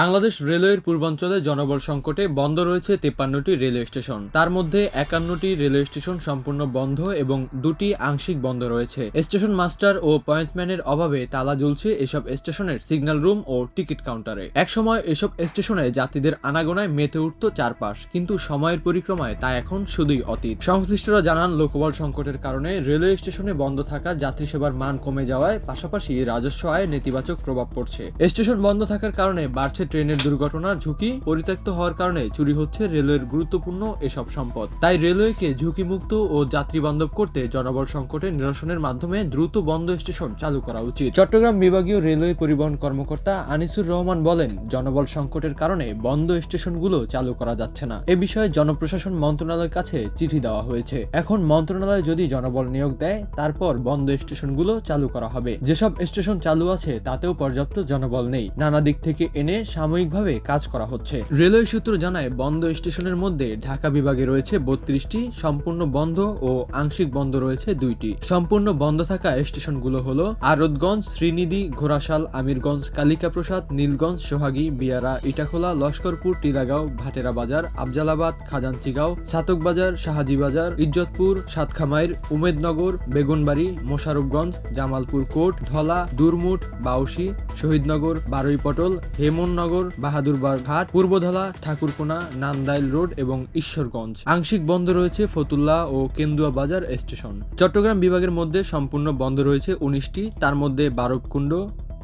বাংলাদেশ রেলওয়ের পূর্বাঞ্চলে জনবল সংকটে বন্ধ রয়েছে 53টি রেলওয়ে স্টেশন। তার মধ্যে 51টি রেলওয়ে স্টেশন সম্পূর্ণ বন্ধ এবং 2টি আংশিক বন্ধ রয়েছে। স্টেশন মাস্টার ও পয়েন্টসম্যানের অভাবে তালা ঝুলছে এসব স্টেশনের সিগন্যাল রুম ও টিকিট কাউন্টারে। একসময় এসব স্টেশনে যাত্রীদের আনাগোনায় মেতে উঠত চারপাশ, কিন্তু সময়ের পরিক্রমায় তা এখন শুধুই অতীত। সংশ্লিষ্টরা জানান, লোকবল সংকটের কারণে রেলওয়ে স্টেশনে বন্ধ থাকা যাত্রী সেবার মান কমে যাওয়ায় পাশাপাশি রাজস্ব আয়ে নেতিবাচক প্রভাব পড়ছে। স্টেশন বন্ধ থাকার কারণে বাড়ছে ট্রেনের দুর্ঘটনার ঝুঁকি, পরিত্যক্ত হওয়ার কারণে চুরি হচ্ছে রেলওয়ের গুরুত্বপূর্ণ এসব সম্পদ। তাই রেলওয়েকে ঝুঁকিমুক্ত ও যাত্রী বান্ধব করতে জনবল সংকটে নিরসনের মাধ্যমে দ্রুত বন্ধ স্টেশন চালু করা উচিত। চট্টগ্রাম বিভাগীয় রেলওয়ে পরিবহন কর্মকর্তা আনিসুর রহমান বলেন, জনবল সংকটের কারণে বন্ধ স্টেশনগুলো চালু করা যাচ্ছে না। এ বিষয়ে জনপ্রশাসন মন্ত্রণালয়ের কাছে চিঠি দেওয়া হয়েছে। এখন মন্ত্রণালয় যদি জনবল নিয়োগ দেয়, তারপর বন্ধ স্টেশনগুলো চালু করা হবে। যেসব স্টেশন চালু আছে তাতেও পর্যাপ্ত জনবল নেই, নানা দিক থেকে এনে সাময়িকভাবে কাজ করা হচ্ছে। রেলওয়ে সূত্র জানায়, বন্ধ স্টেশনের মধ্যে ঢাকা বিভাগে রয়েছে 32টি, সম্পূর্ণ বন্ধ ও আংশিক বন্ধ রয়েছে 2টি। সম্পূর্ণ বন্ধ থাকা স্টেশনগুলো হলো আরতগঞ্জ, শ্রীনিধি, ঘোড়াশাল, আমিরগঞ্জ, কালিকাপ্রসাদ, নীলগঞ্জ, সোহাগী, বিয়ারা, ইটাখোলা, লস্করপুর, টিলাগাঁও, ভাটেরা বাজার, আফজালাবাদ, খাজাঞ্চিগাঁও, ছাতক বাজার, শাহাজি বাজার, ইজ্জতপুর, সাতখামাইর, উমেদনগর, বেগুনবাড়ি, মোশারফগঞ্জ, জামালপুর কোর্ট, ধলা, দুরমুট, বাউসী, শহীদনগর, বারুইপটল, হেমননগর, বাহাদুরবাগ ঘাট, পূর্বধলা, ঠাকুরকোনা, নান্দাইল রোড এবং ঈশ্বরগঞ্জ। আংশিক বন্ধ রয়েছে ফতুল্লা ও কেন্দুয়া বাজার স্টেশন। চট্টগ্রাম বিভাগের মধ্যে সম্পূর্ণ বন্ধ রয়েছে 19টি, তার মধ্যে বারবকুণ্ড,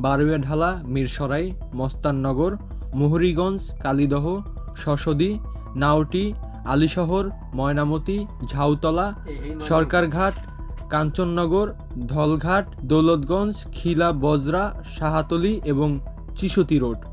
বারুইয়াঢালা, মিরসরাই, মস্তাননগর, মুহুরীগঞ্জ, কালীদহ, শশদী, নাওটি, আলীশহর, ময়নামতি, ঝাউতলা, সরকারঘাট, কাঞ্চননগর, ধলঘাট, দৌলতগঞ্জ, খিলা, বজরা, শাহাতলী এবং চিশতি রোড।